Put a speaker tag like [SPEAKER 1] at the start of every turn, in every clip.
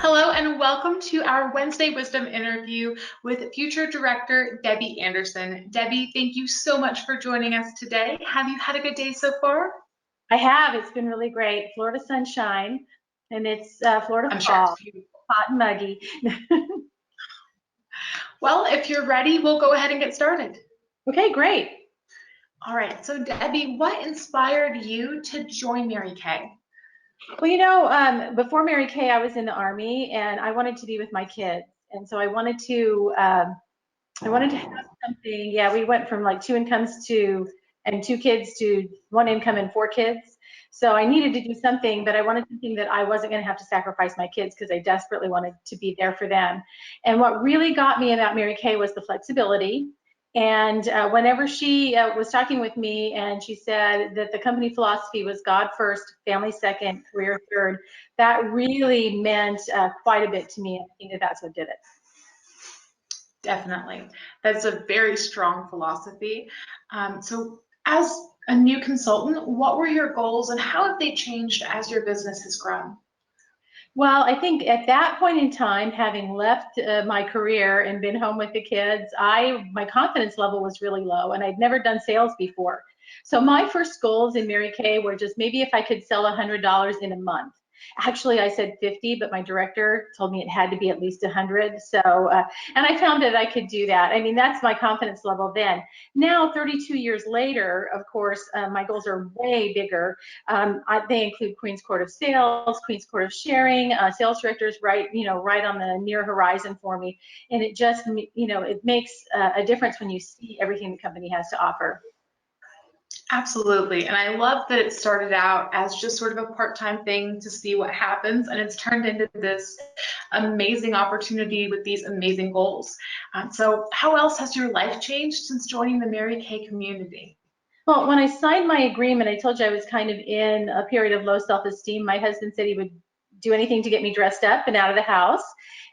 [SPEAKER 1] Hello and welcome to our Wednesday Wisdom interview with Future Director Debbie Anderson. Debbie, thank you so much for joining us today. Have you had a good day so far?
[SPEAKER 2] I have. It's been really great. Florida sunshine, and it's Florida
[SPEAKER 1] I'm sure
[SPEAKER 2] fall,
[SPEAKER 1] it's beautiful.
[SPEAKER 2] hot and muggy.
[SPEAKER 1] Well, if you're ready, we'll go ahead and get started.
[SPEAKER 2] Okay, great.
[SPEAKER 1] All right, so Debbie, what inspired you to join Mary Kay?
[SPEAKER 2] Well, before Mary Kay, I was in the Army, and I wanted to be with my kids, and so I wanted to have something. Yeah, we went from like two incomes and two kids to one income and four kids. So I needed to do something, but I wanted something that I wasn't going to have to sacrifice my kids because I desperately wanted to be there for them. And what really got me about Mary Kay was the flexibility. And whenever she was talking with me and she said that the company philosophy was God first, family second, career third, that really meant quite a bit to me. I think that that's what did it.
[SPEAKER 1] Definitely. That's a very strong philosophy. So as a new consultant, what were your goals and how have they changed as your business has grown?
[SPEAKER 2] Well, I think at that point in time, having left my career and been home with the kids, my confidence level was really low, and I'd never done sales before. So my first goals in Mary Kay were just maybe if I could sell $100 in a month. Actually, I said 50, but my director told me it had to be at least 100. And I found that I could do that. I mean, that's my confidence level then. Now, 32 years later, of course, my goals are way bigger. They include Queen's Court of Sales, Queen's Court of Sharing, sales directors right on the near horizon for me. And it just, it makes a difference when you see everything the company has to offer.
[SPEAKER 1] Absolutely. And I love that it started out as just sort of a part-time thing to see what happens, and it's turned into this amazing opportunity with these amazing goals. So how else has your life changed since joining the Mary Kay community?
[SPEAKER 2] Well, when I signed my agreement, I told you I was kind of in a period of low self-esteem. My husband said he would do anything to get me dressed up and out of the house.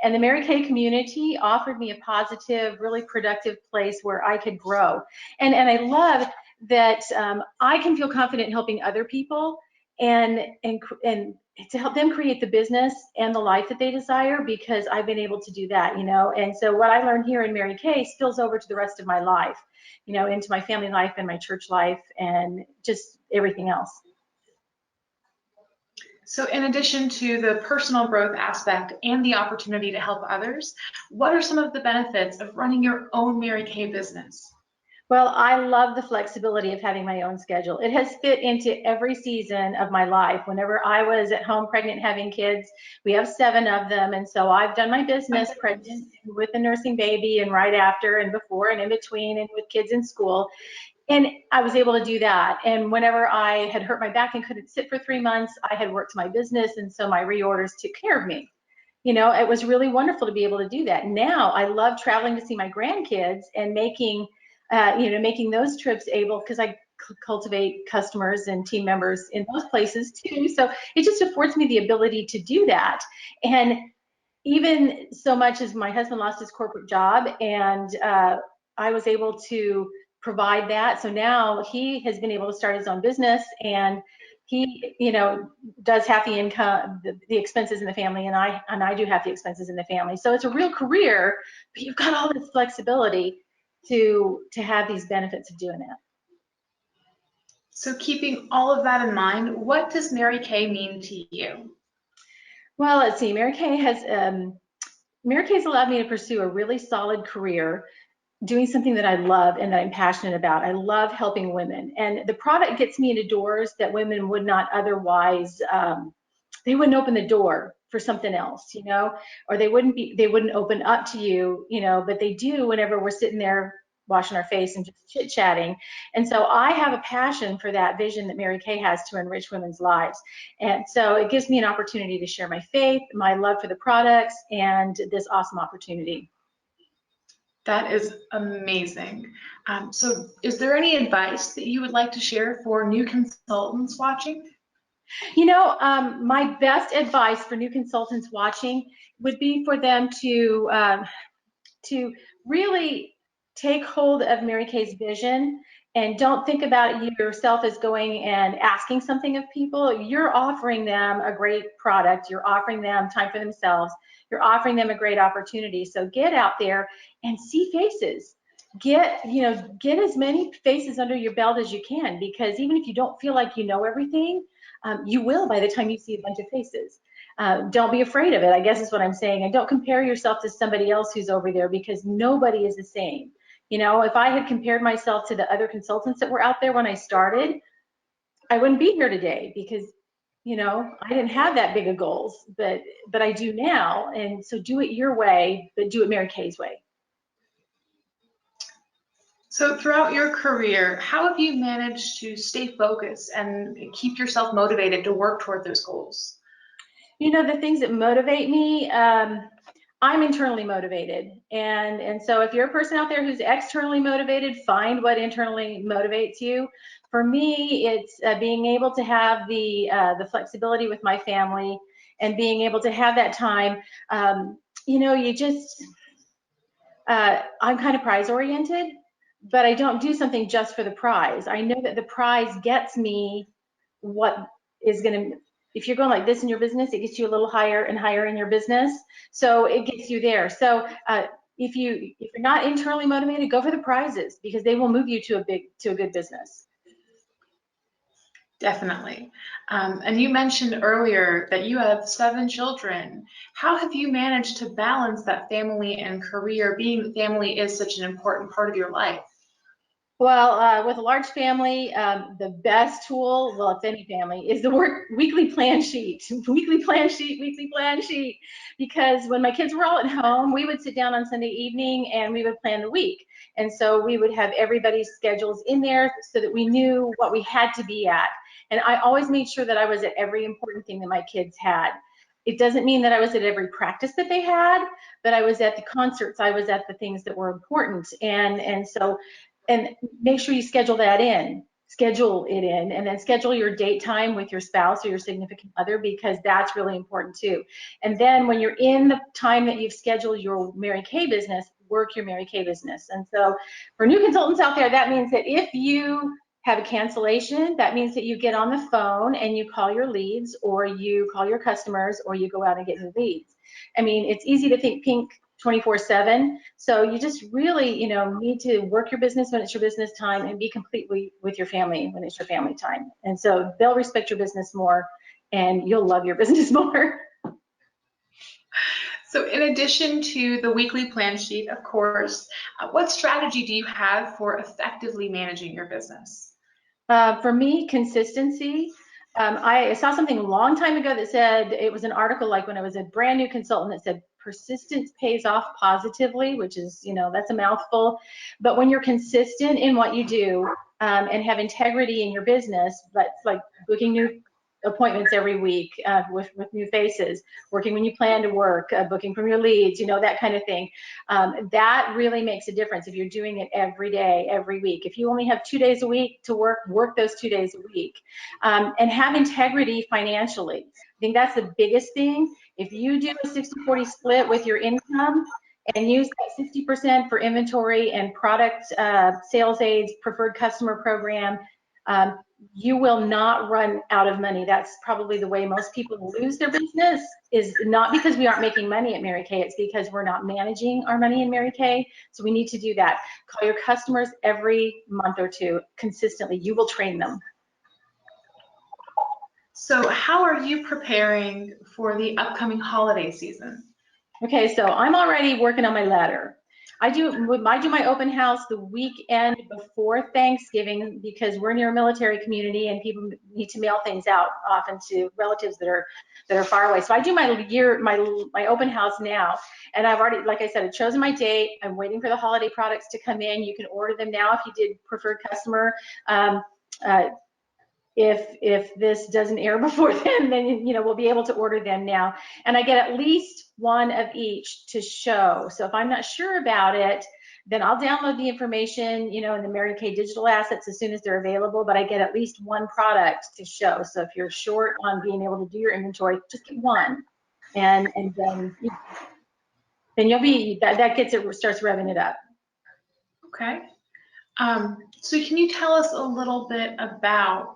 [SPEAKER 2] And the Mary Kay community offered me a positive, really productive place where I could grow. And I love that I can feel confident in helping other people and to help them create the business and the life that they desire, because I've been able to do that, And so what I learned here in Mary Kay spills over to the rest of my life, into my family life and my church life and just everything else.
[SPEAKER 1] So in addition to the personal growth aspect and the opportunity to help others, what are some of the benefits of running your own Mary Kay business?
[SPEAKER 2] Well, I love the flexibility of having my own schedule. It has fit into every season of my life. Whenever I was at home pregnant having kids, we have 7 of them. And so I've done my business pregnant with a nursing baby and right after and before and in between and with kids in school. And I was able to do that. And whenever I had hurt my back and couldn't sit for 3 months, I had worked my business. And so my reorders took care of me. It was really wonderful to be able to do that. Now I love traveling to see my grandkids and making those trips able, because I cultivate customers and team members in those places too. So it just affords me the ability to do that. And even so much as my husband lost his corporate job and I was able to provide that. So now he has been able to start his own business, and he, does half the income, the expenses in the family, and I do half the expenses in the family. So it's a real career, but you've got all this flexibility to have these benefits of doing that.
[SPEAKER 1] So keeping all of that in mind, what does Mary Kay mean to you?
[SPEAKER 2] Well, let's see. Mary Kay has allowed me to pursue a really solid career doing something that I love and that I'm passionate about. I love helping women, and the product gets me into doors that women would not otherwise. They wouldn't open the door for something else, or they wouldn't open up to you, but they do whenever we're sitting there washing our face and just chit-chatting. And so I have a passion for that vision that Mary Kay has to enrich women's lives. And so it gives me an opportunity to share my faith, my love for the products, and this awesome opportunity.
[SPEAKER 1] That is amazing. So is there any advice that you would like to share for new consultants watching?
[SPEAKER 2] My best advice for new consultants watching would be for them to really take hold of Mary Kay's vision And don't think about yourself as going and asking something of people. You're offering them a great product. You're offering them time for themselves. You're offering them a great opportunity. So get out there and see faces. Get as many faces under your belt as you can, because even if you don't feel like you know everything, you will by the time you see a bunch of faces. Don't be afraid of it, I guess is what I'm saying. And don't compare yourself to somebody else who's over there, because nobody is the same. If I had compared myself to the other consultants that were out there when I started, I wouldn't be here today, because, I didn't have that big of goals, but I do now. And so do it your way, but do it Mary Kay's way.
[SPEAKER 1] So throughout your career, how have you managed to stay focused and keep yourself motivated to work toward those goals?
[SPEAKER 2] The things that motivate me, I'm internally motivated. And so if you're a person out there who's externally motivated, find what internally motivates you. For me, it's being able to have the flexibility with my family and being able to have that time. I'm kind of prize oriented, but I don't do something just for the prize. I know that the prize gets me what is going to, if you're going like this in your business, it gets you a little higher and higher in your business. So it gets you there. So if you're not internally motivated, go for the prizes, because they will move you to a good business.
[SPEAKER 1] Definitely. And you mentioned earlier that you have 7 children. How have you managed to balance that family and career, being that family is such an important part of your life?
[SPEAKER 2] Well, with a large family, the best tool, well, it's any family, is the weekly plan sheet. Weekly plan sheet, weekly plan sheet. Because when my kids were all at home, we would sit down on Sunday evening and we would plan the week. And so we would have everybody's schedules in there so that we knew what we had to be at. And I always made sure that I was at every important thing that my kids had. It doesn't mean that I was at every practice that they had, but I was at the concerts, I was at the things that were important. And make sure you schedule it in, and then schedule your date time with your spouse or your significant other, because that's really important too. And then when you're in the time that you've scheduled your Mary Kay business, work your Mary Kay business. And so for new consultants out there, that means that if you have a cancellation, that means that you get on the phone and you call your leads, or you call your customers, or you go out and get new leads. I mean, it's easy to think pink 24/7. So you just really, need to work your business when it's your business time, and be completely with your family when it's your family time. And so they'll respect your business more, and you'll love your business more.
[SPEAKER 1] So in addition to the weekly plan sheet, of course, what strategy do you have for effectively managing your business?
[SPEAKER 2] For me, consistency. I saw something a long time ago that said, it was an article like when I was a brand new consultant, that said persistence pays off positively, which is, that's a mouthful. But when you're consistent in what you do, and have integrity in your business, that's like booking new appointments every week, with new faces, working when you plan to work, booking from your leads, that kind of thing. That really makes a difference if you're doing it every day, every week. If you only have 2 days a week to work those 2 days a week, and have integrity financially. I think that's the biggest thing. If you do a 60-40 split with your income, and use that 60% for inventory and product sales aids, preferred customer program, you will not run out of money. That's probably the way most people lose their business, is not because we aren't making money at Mary Kay, it's because we're not managing our money in Mary Kay. So we need to do that. Call your customers every month or two consistently. You will train them.
[SPEAKER 1] So how are you preparing for the upcoming holiday season?
[SPEAKER 2] Okay, so I'm already working on my letter. I do my open house the weekend before Thanksgiving, because we're near a military community and people need to mail things out often to relatives that are far away. So I do my open house now, and I've already, like I said, I've chosen my date. I'm waiting for the holiday products to come in. You can order them now if you did preferred customer. If this doesn't air before then we'll be able to order them now. And I get at least one of each to show. So if I'm not sure about it, then I'll download the information, in the Mary Kay digital assets as soon as they're available, but I get at least one product to show. So if you're short on being able to do your inventory, just get one. And then you'll be, that starts revving it up.
[SPEAKER 1] Okay. So can you tell us a little bit about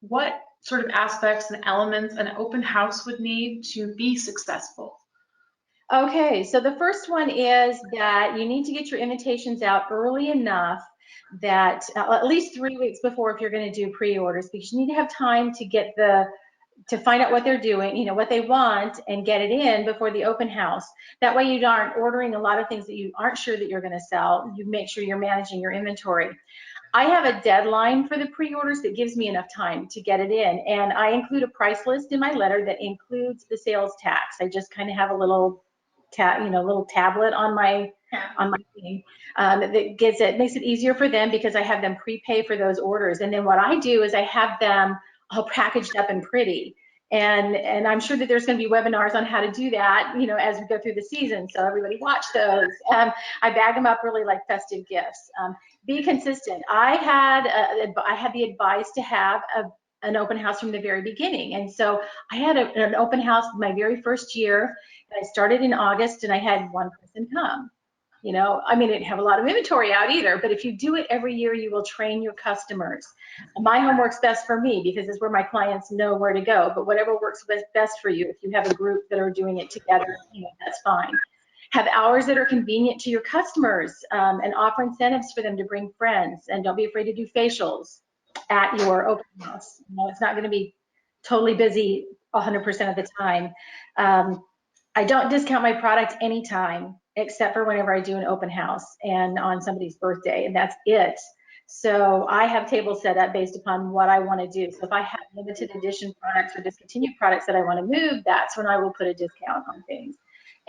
[SPEAKER 1] what sort of aspects and elements an open house would need to be successful?
[SPEAKER 2] Okay, so the first one is that you need to get your invitations out early enough that at least 3 weeks before if you're going to do pre-orders, because you need to have time to get to find out what they're doing, what they want, and get it in before the open house. That way you aren't ordering a lot of things that you aren't sure that you're going to sell. You make sure you're managing your inventory. I have a deadline for the pre-orders that gives me enough time to get it in, and I include a price list in my letter that includes the sales tax. I just kind of have a little little tablet on my thing that makes it easier for them because I have them prepay for those orders. And then what I do is I have them all packaged up and pretty. And I'm sure that there's going to be webinars on how to do that, as we go through the season. So everybody watch those. I bag them up really like festive gifts. Be consistent. I had the advice to have an open house from the very beginning. And so I had an open house my very first year. I started in August and I had one person come. I mean, I didn't have a lot of inventory out either, but if you do it every year, you will train your customers. My home works best for me because it's where my clients know where to go, but whatever works best for you, if you have a group that are doing it together, that's fine. Have hours that are convenient to your customers and offer incentives for them to bring friends, and don't be afraid to do facials at your open house. It's not going to be totally busy 100% of the time. I don't discount my product anytime except for whenever I do an open house and on somebody's birthday, and that's it. So I have tables set up based upon what I want to do. So if I have limited edition products or discontinued products that I want to move, that's when I will put a discount on things.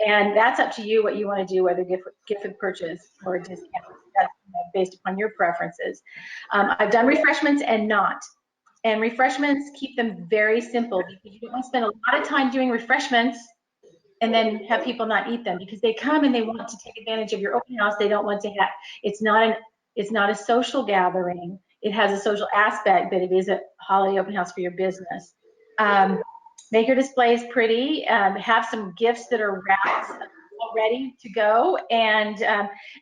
[SPEAKER 2] And that's up to you what you want to do, whether gift with purchase or a discount. That's based upon your preferences. I've done refreshments and not. And refreshments, keep them very simple because you don't want to spend a lot of time doing refreshments and then have people not eat them because they come and they want to take advantage of your open house. They don't want to have, it's not a social gathering. It has a social aspect, but it is a holiday open house for your business. Make your displays pretty. Have some gifts that are wrapped ready to go, and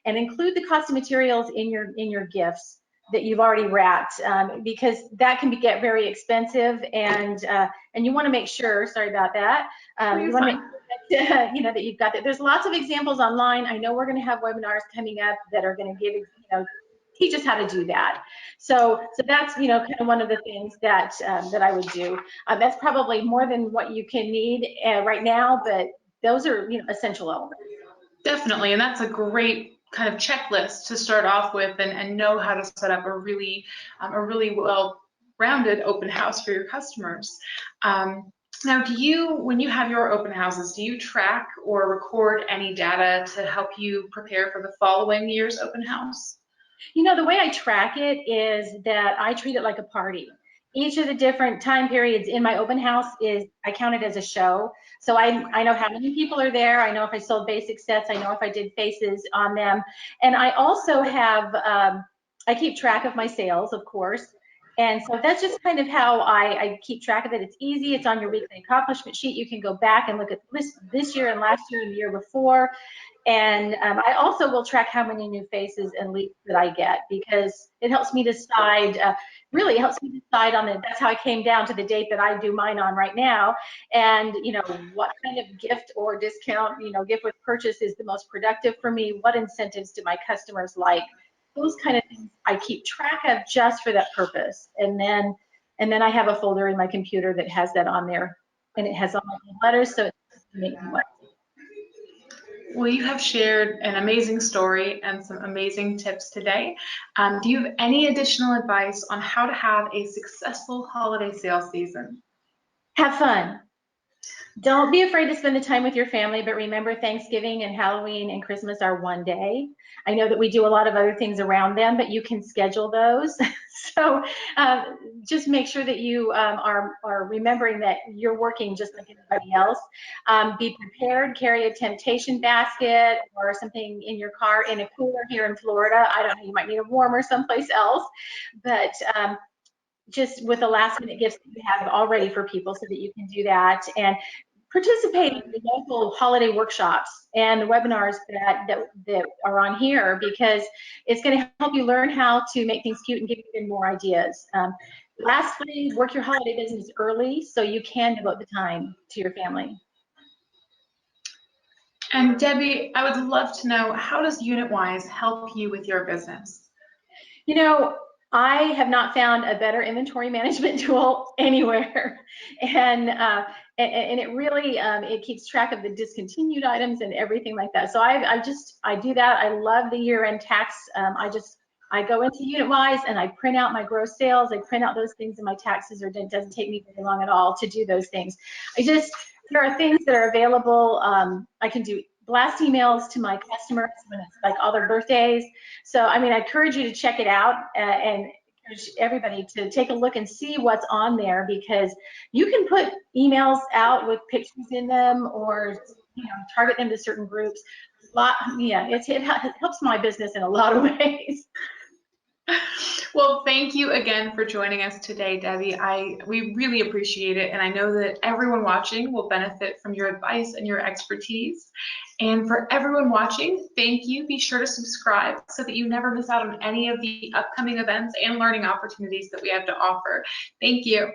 [SPEAKER 2] include the cost of materials in your gifts that you've already wrapped, because that can get very expensive, and you want to make sure. Sorry about that. You want to make sure that you've got that. There's lots of examples online. I know we're going to have webinars coming up that are going to give teach us how to do that. So that's kind of one of the things that I would do. That's probably more than what you can need right now, but those are essential elements.
[SPEAKER 1] Definitely, and that's a great kind of checklist to start off with and know how to set up a really well-rounded open house for your customers. Now, when you have your open houses, do you track or record any data to help you prepare for the following year's open house?
[SPEAKER 2] The way I track it is that I treat it like a party. Each of the different time periods in my open house I count it as a show. So I know how many people are there. I know if I sold basic sets. I know if I did faces on them. And I also have, I keep track of my sales, of course. And so that's just kind of how I keep track of it. It's easy. It's on your weekly accomplishment sheet. You can go back and look at this year and last year and the year before. And I also will track how many new faces and leads that I get, because it helps me decide, really helps me decide that's how I came down to the date that I do mine on right now. And, what kind of gift or discount, gift with purchase is the most productive for me? What incentives do my customers like? Those kind of things I keep track of just for that purpose. And then I have a folder in my computer that has that on there, and it has all my letters, so it's making what.
[SPEAKER 1] Well, you have shared an amazing story and some amazing tips today. Do you have any additional advice on how to have a successful holiday sales season?
[SPEAKER 2] Have fun. Don't be afraid to spend the time with your family, but remember Thanksgiving and Halloween and Christmas are one day. I know that we do a lot of other things around them, but you can schedule those. So just make sure that you are remembering that you're working just like anybody else. Be prepared, carry a temptation basket or something in your car in a cooler here in Florida. I don't know, you might need a warmer someplace else, but just with the last minute gifts that you have all ready for people so that you can do that. And participate in the local holiday workshops and the webinars that are on here, because it's going to help you learn how to make things cute and give you even more ideas. Lastly, work your holiday business early so you can devote the time to your family.
[SPEAKER 1] And Debbie, I would love to know, how does Unitwise help you with your business?
[SPEAKER 2] You know, I have not found a better inventory management tool anywhere, and it really it keeps track of the discontinued items and everything like that. So I do that. I love the year-end tax. I go into Unitwise and I print out my gross sales. I print out those things in my taxes, or it doesn't take me very long at all to do those things. There are things that are available. I can do blast emails to my customers when it's like all their birthdays. So, I mean, I encourage you to check it out, and encourage everybody to take a look and see what's on there, because you can put emails out with pictures in them, or target them to certain groups. Yeah, it helps my business in a lot of ways.
[SPEAKER 1] Well, thank you again for joining us today, Debbie. We really appreciate it, and I know that everyone watching will benefit from your advice and your expertise. And for everyone watching, thank you. Be sure to subscribe so that you never miss out on any of the upcoming events and learning opportunities that we have to offer. Thank you.